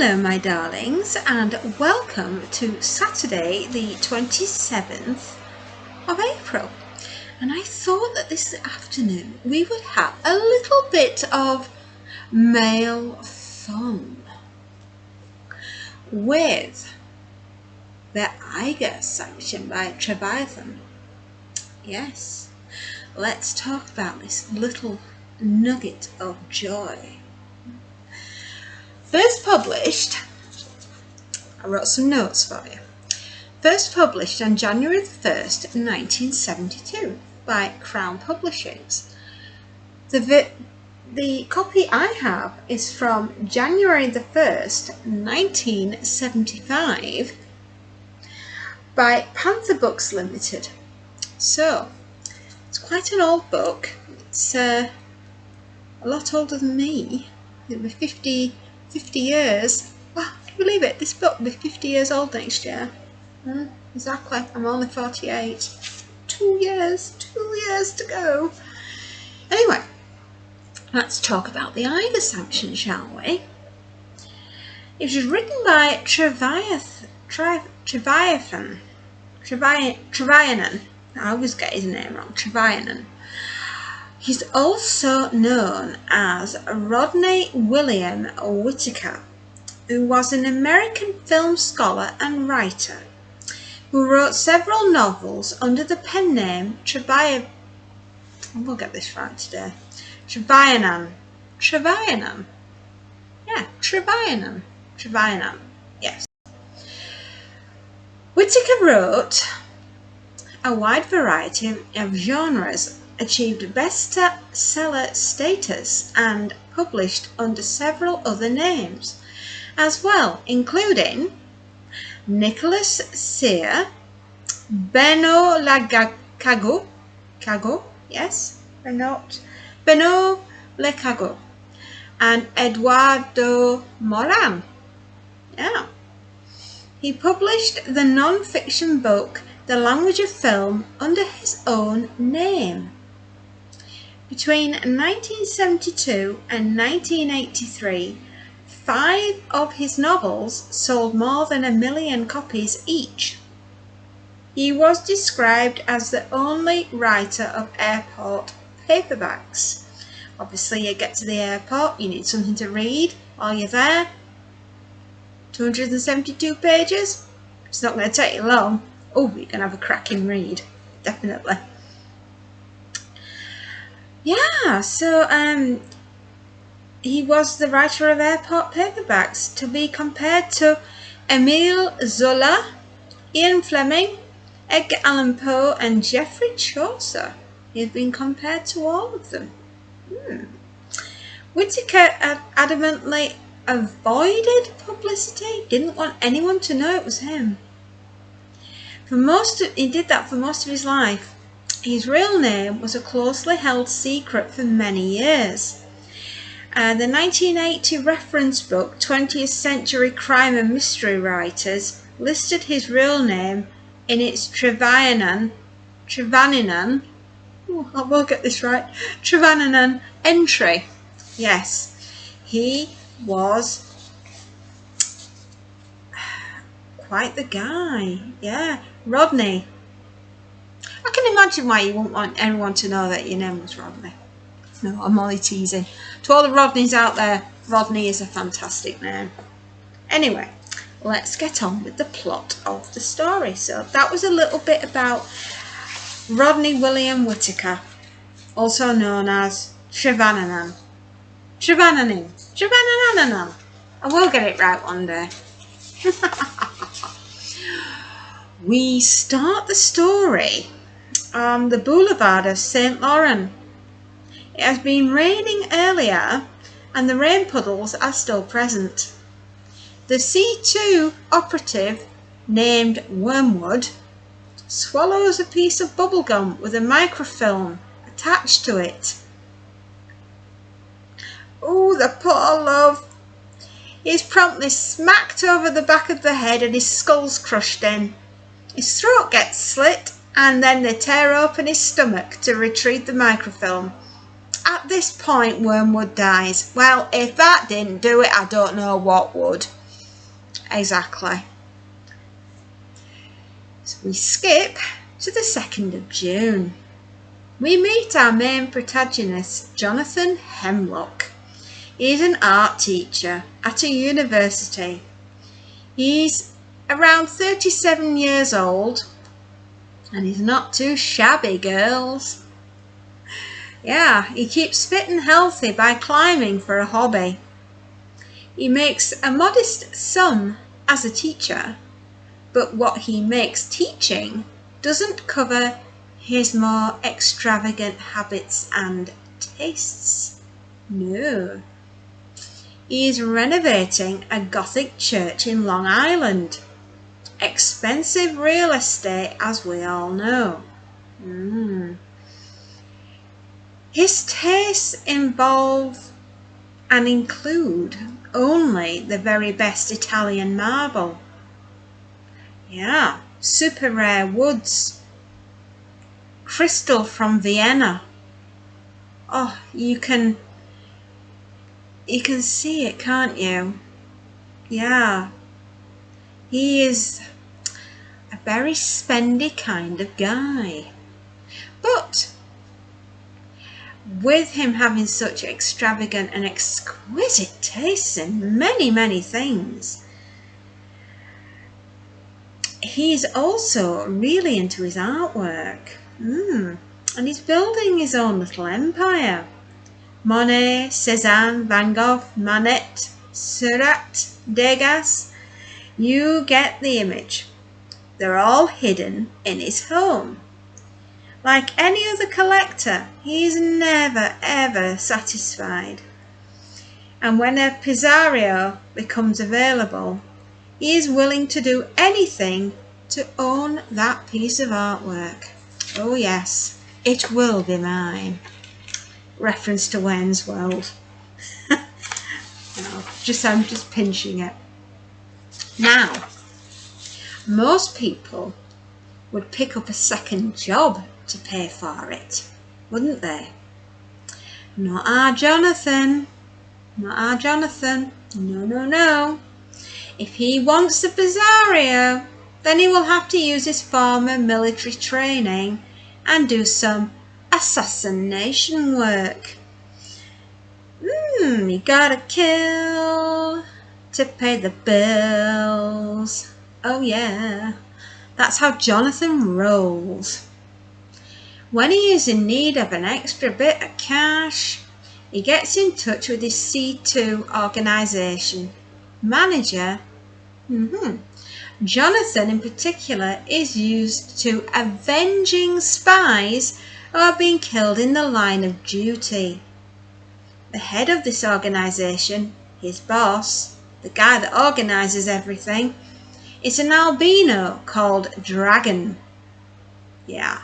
Hello my darlings, and welcome to Saturday the 27th of April. And I thought that this afternoon we would have a little bit of male fun with the Eiger Sanction by Trevanian. Yes, let's talk about this little nugget of joy. First published, I wrote some notes for you. First published on January the 1st, 1972 by Crown Publishings. The copy I have is from January the 1st, 1975 by Panther Books Limited. So, it's quite an old book. It's a lot older than me. It'll be 50 years. Wow, can you believe it? This book will be 50 years old next year. Exactly. I'm only 48. 2 years to go. Anyway, let's talk about the Eiger Sanction, shall we? It was written by Trevanian. I always get his name wrong. Trevanian. He's also known as Rodney William Whitaker, who was an American film scholar and writer who wrote several novels under the pen name Trevanian. We'll get this right today. Trevanian. Yeah, Trevanian. Yes. Whitaker wrote a wide variety of genres, achieved bestseller status, and published under several other names as well, including Nicholas Sear, Beno Le Cago, and Eduardo Moran. Yeah. He published the non-fiction book The Language of Film under his own name. Between 1972 and 1983, 5 of his novels sold more than 1 million copies each. He was described as the only writer of airport paperbacks. Obviously, you get to the airport, you need something to read while you're there. 272 pages. It's not going to take you long. Oh, you can have a cracking read, definitely. Yeah, so he was the writer of airport paperbacks, to be compared to Emile Zola, Ian Fleming, Edgar Allan Poe, and Geoffrey Chaucer. He had been compared to all of them. Whitaker adamantly avoided publicity, didn't want anyone to know it was him. He did that for most of his life. His real name was a closely held secret for many years. The 1980 reference book 20th Century Crime and Mystery Writers listed his real name in its Trevanian, I will get this right, Trevanian entry. Yes, he was quite the guy. Yeah, Rodney. I can imagine why you wouldn't want everyone to know that your name was Rodney. No, I'm only teasing. To all the Rodneys out there, Rodney is a fantastic name. Anyway, let's get on with the plot of the story. So that was a little bit about Rodney William Whitaker, also known as Trevanian. I will get it right one day. We start the story on the boulevard of St. Laurent. It has been raining earlier and the rain puddles are still present. The C2 operative, named Wormwood, swallows a piece of bubblegum with a microfilm attached to it. Oh, the poor love. He is promptly smacked over the back of the head and his skull's crushed in. His throat gets slit and then they tear open his stomach to retrieve the microfilm. At this point, Wormwood dies. Well, if that didn't do it, I don't know what would. exactly. So we skip to the 2nd of June. We meet our main protagonist, Jonathan Hemlock. He's an art teacher at a university. He's around 37 years old, and he's not too shabby, girls. Yeah, he keeps fit and healthy by climbing for a hobby. He makes a modest sum as a teacher, but what he makes teaching doesn't cover his more extravagant habits and tastes. No. He is renovating a Gothic church in Long Island. Expensive real estate, as we all know. His tastes involve and include only the very best Italian marble. Yeah, super rare woods. Crystal from Vienna. Oh, you can see it, can't you? Yeah. He is a very spendy kind of guy. But with him having such extravagant and exquisite tastes in many, many things, he's also really into his artwork. And he's building his own little empire. Monet, Cézanne, Van Gogh, Manet, Seurat, Degas. You get the image. They're all hidden in his home. Like any other collector, he's never ever satisfied. And when a Pizarro becomes available, he is willing to do anything to own that piece of artwork. Oh yes, it will be mine. Reference to Wayne's World. No, I'm just pinching it. Now, most people would pick up a second job to pay for it, wouldn't they? Not our Jonathan. Not our Jonathan. No, no, no. If he wants the Pizarro, then he will have to use his former military training and do some assassination work. You gotta kill to pay the bills. Oh yeah, that's how Jonathan rolls. When he is in need of an extra bit of cash, he gets in touch with his C2 organisation manager. Jonathan in particular is used to avenging spies who are being killed in the line of duty. The head of this organisation, his boss, the guy that organises everything, is an albino called Dragon. Yeah.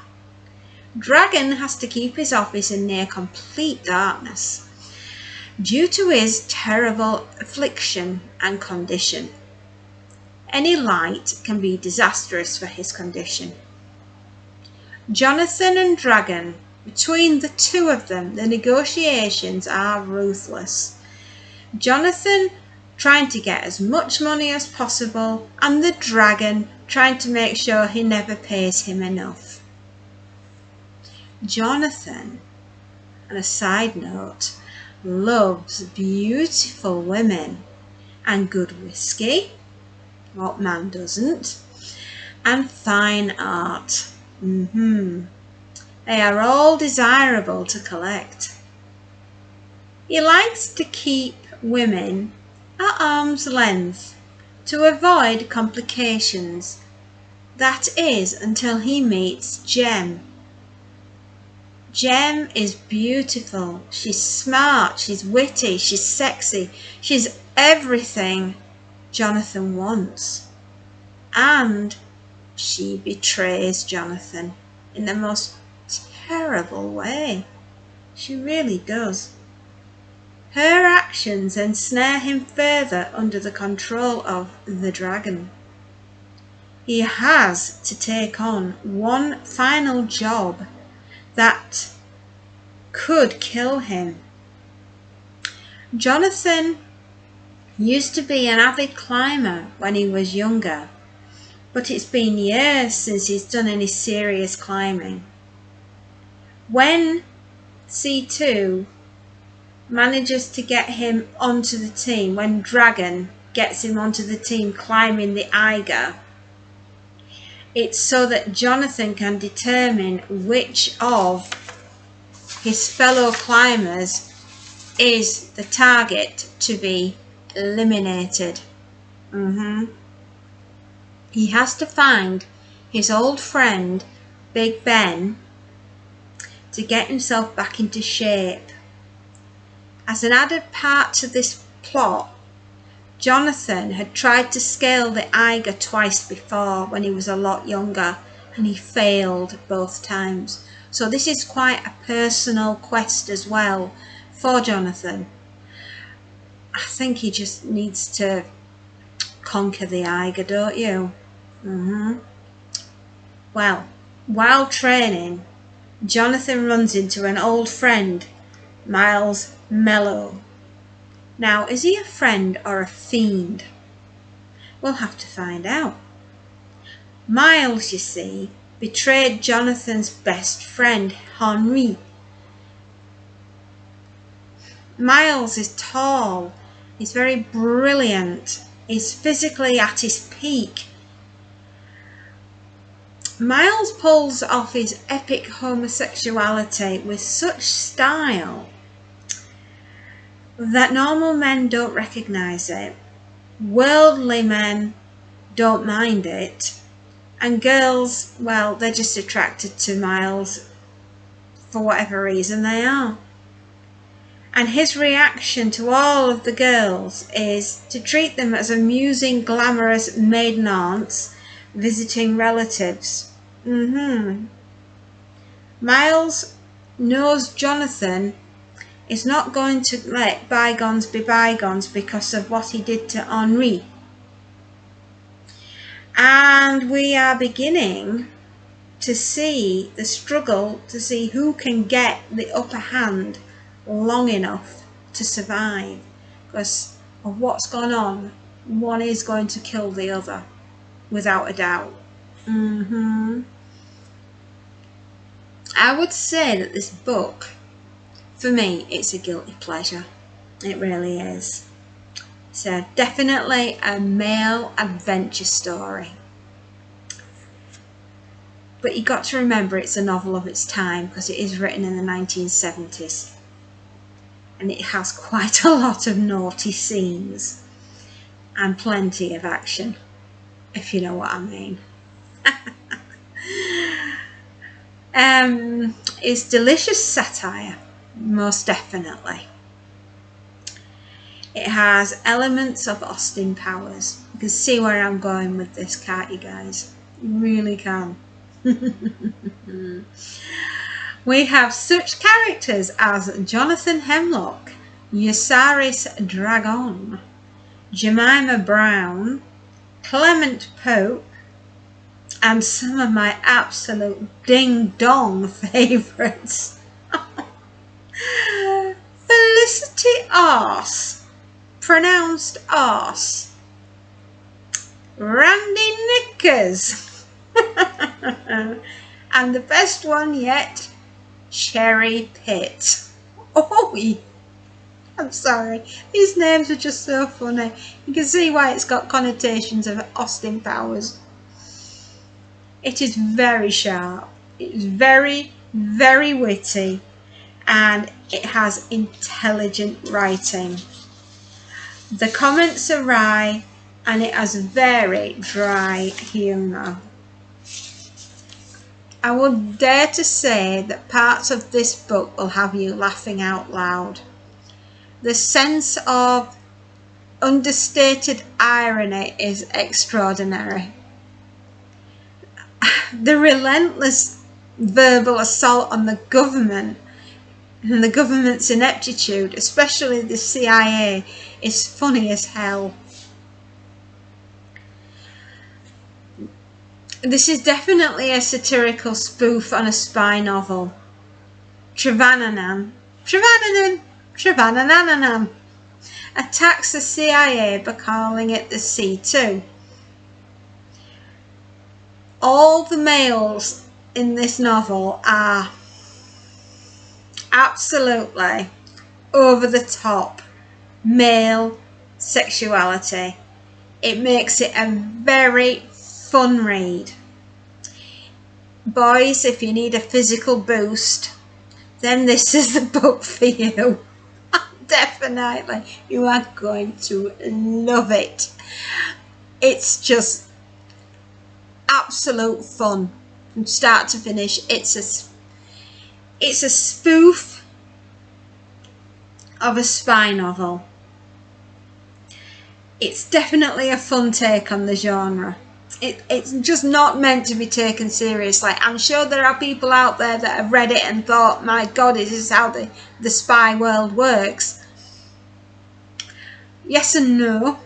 Dragon has to keep his office in near complete darkness due to his terrible affliction and condition. Any light can be disastrous for his condition. Jonathan and Dragon, between the two of them, the negotiations are ruthless. Jonathan trying to get as much money as possible, and the Dragon trying to make sure he never pays him enough. Jonathan, on a side note, loves beautiful women and good whiskey. What man doesn't? And fine art. They are all desirable to collect. He likes to keep women at arm's length to avoid complications. That is until he meets Jem. Jem is beautiful. She's smart, she's witty, she's sexy, she's everything Jonathan wants. And she betrays Jonathan in the most terrible way. She really does. Her actions ensnare him further under the control of the Dragon. He has to take on one final job that could kill him. Jonathan He used to be an avid climber when he was younger, but it's been years since he's done any serious climbing. When C2 manages to get him onto the team, when Dragon gets him onto the team climbing the Eiger, it's so that Jonathan can determine which of his fellow climbers is the target to be eliminated. He has to find his old friend Big Ben to get himself back into shape. As an added part to this plot, Jonathan had tried to scale the Eiger twice before when he was a lot younger, and he failed both times. So this is quite a personal quest as well for Jonathan. I think he just needs to conquer the Eiger, don't you? Well, while training, Jonathan runs into an old friend, Miles Mello. Now, is he a friend or a fiend? We'll have to find out. Miles, you see, betrayed Jonathan's best friend, Henri. Miles is tall, he's very brilliant, he's physically at his peak. Miles pulls off his epic homosexuality with such style that normal men don't recognise it, worldly men don't mind it, and girls, well, they're just attracted to Miles for whatever reason they are. And his reaction to all of the girls is to treat them as amusing, glamorous maiden aunts visiting relatives. Miles knows Jonathan is not going to let bygones be bygones because of what he did to Henri. And we are beginning to see the struggle to see who can get the upper hand long enough to survive, because of what's gone on. One is going to kill the other without a doubt. I would say that this book, for me, it's a guilty pleasure. It really is. So definitely a male adventure story. But you've got to remember it's a novel of its time because it is written in the 1970s. And it has quite a lot of naughty scenes and plenty of action, if you know what I mean. It's delicious satire, most definitely. It has elements of Austin Powers. You can see where I'm going with this, can't you guys? You really can. We have such characters as Jonathan Hemlock, Usaris Dragon, Jemima Brown, Clement Pope, and some of my absolute ding-dong favourites. Felicity Arse, pronounced Arse, Randy Knickers, and the best one yet, Cherry Pitt. Oh, I'm sorry, these names are just so funny. You can see why it's got connotations of Austin Powers. It is very sharp, it is very, very witty, and it has intelligent writing. The comments are wry, and it has very dry humour. I would dare to say that parts of this book will have you laughing out loud. The sense of understated irony is extraordinary. The relentless verbal assault on the government and the government's ineptitude, especially the CIA, is funny as hell. This is definitely a satirical spoof on a spy novel. Trevanian. attacks the CIA by calling it the C2. All the males in this novel are absolutely over the top male sexuality. It makes it a very fun read. Boys, if you need a physical boost, then this is the book for you. Definitely, you are going to love it. It's just absolute fun from start to finish. It's a spoof of a spy novel. It's definitely a fun take on the genre. It's just not meant to be taken seriously. I'm sure there are people out there that have read it and thought, my God, is this how the spy world works? Yes and no.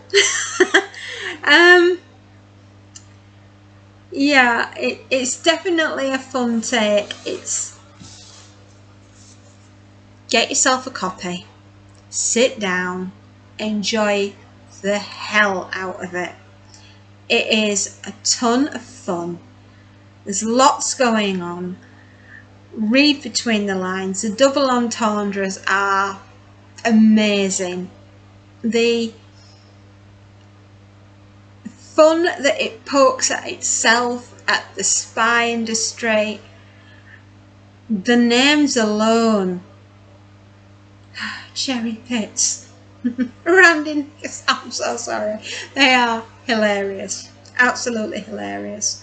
Yeah, it's definitely a fun take. Get yourself a copy, sit down, enjoy the hell out of it. It is a ton of fun. There's lots going on. Read between the lines. The double entendres are amazing. The fun that it pokes at itself, at the spy industry, the names alone. Cherry Pits. Rounding, I'm so sorry. They are hilarious. Absolutely hilarious.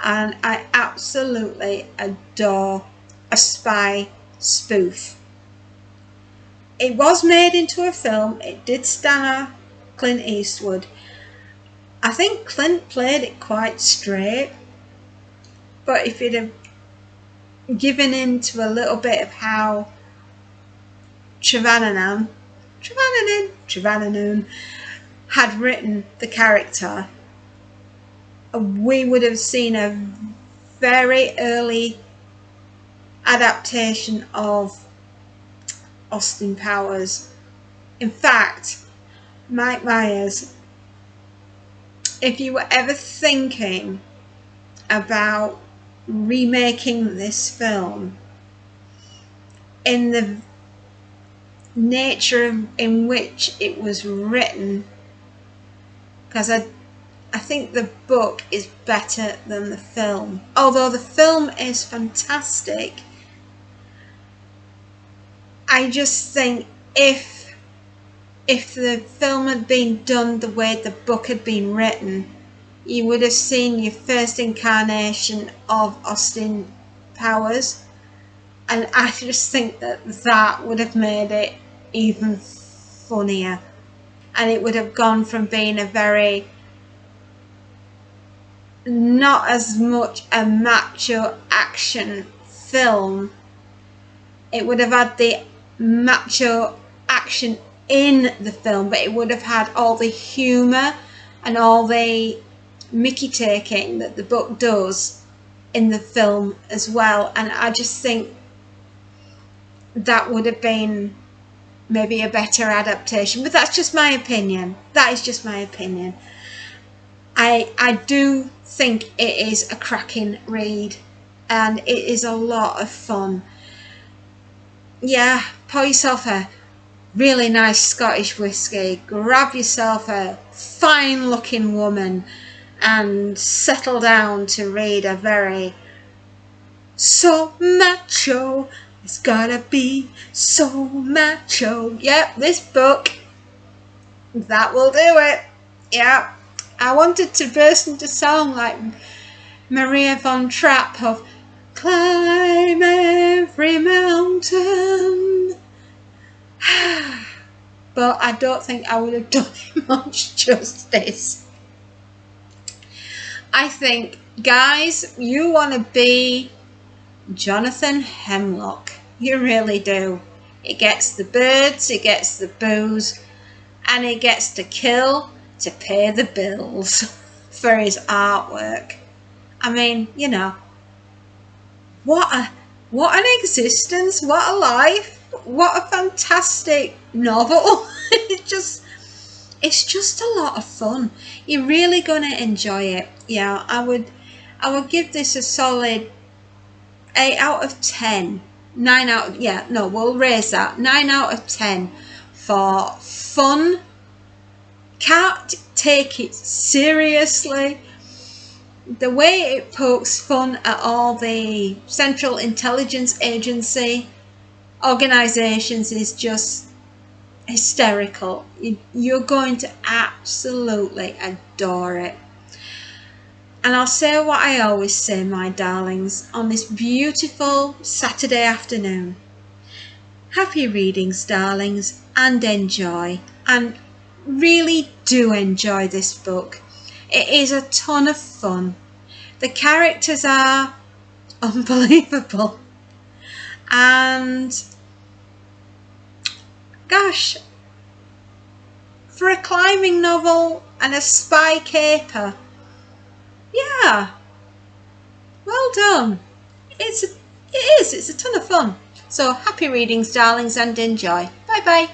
And I absolutely adore a spy spoof. It was made into a film. It did star Clint Eastwood. I think Clint played it quite straight. But if he'd have given in to a little bit of how Trevanian had written the character, we would have seen a very early adaptation of Austin Powers. In fact, Mike Myers, if you were ever thinking about remaking this film in the nature in which it was written, because I think the book is better than the film, although the film is fantastic. I just think if the film had been done the way the book had been written, you would have seen your first incarnation of Austin Powers, and I just think that would have made it even funnier, and it would have gone from being a very not as much a macho action film. It would have had the macho action in the film, but it would have had all the humour and all the mickey taking that the book does in the film as well. And I just think that would have been maybe a better adaptation, but that's just my opinion. That is just my opinion. I do think it is a cracking read, and it is a lot of fun. Yeah, pour yourself a really nice Scottish whiskey, grab yourself a fine looking woman and settle down to read a very so macho, it's gotta be so macho. Yep, this book, that will do it. Yep. I wanted to burst into song like Maria von Trapp of Climb Every Mountain. But I don't think I would have done it much justice. I think, guys, you want to be Jonathan Hemlock. You really do. He gets the birds, he gets the booze, and he gets to kill to pay the bills for his artwork. I mean, you know, what an existence, what a life, what a fantastic novel. It's just a lot of fun. You're really gonna enjoy it. Yeah, I would give this a solid 8 out of 10. 9 out, yeah, no, we'll raise that. 9 out of 10 for fun. Can't take it seriously. The way it pokes fun at all the Central Intelligence Agency organizations is just hysterical. You're going to absolutely adore it. And I'll say what I always say, my darlings, on this beautiful Saturday afternoon. Happy readings, darlings, and enjoy. And really do enjoy this book. It is a ton of fun. The characters are unbelievable. And gosh, for a climbing novel and a spy caper, yeah, well done. It's a ton of fun. So happy readings, darlings, and enjoy. Bye bye.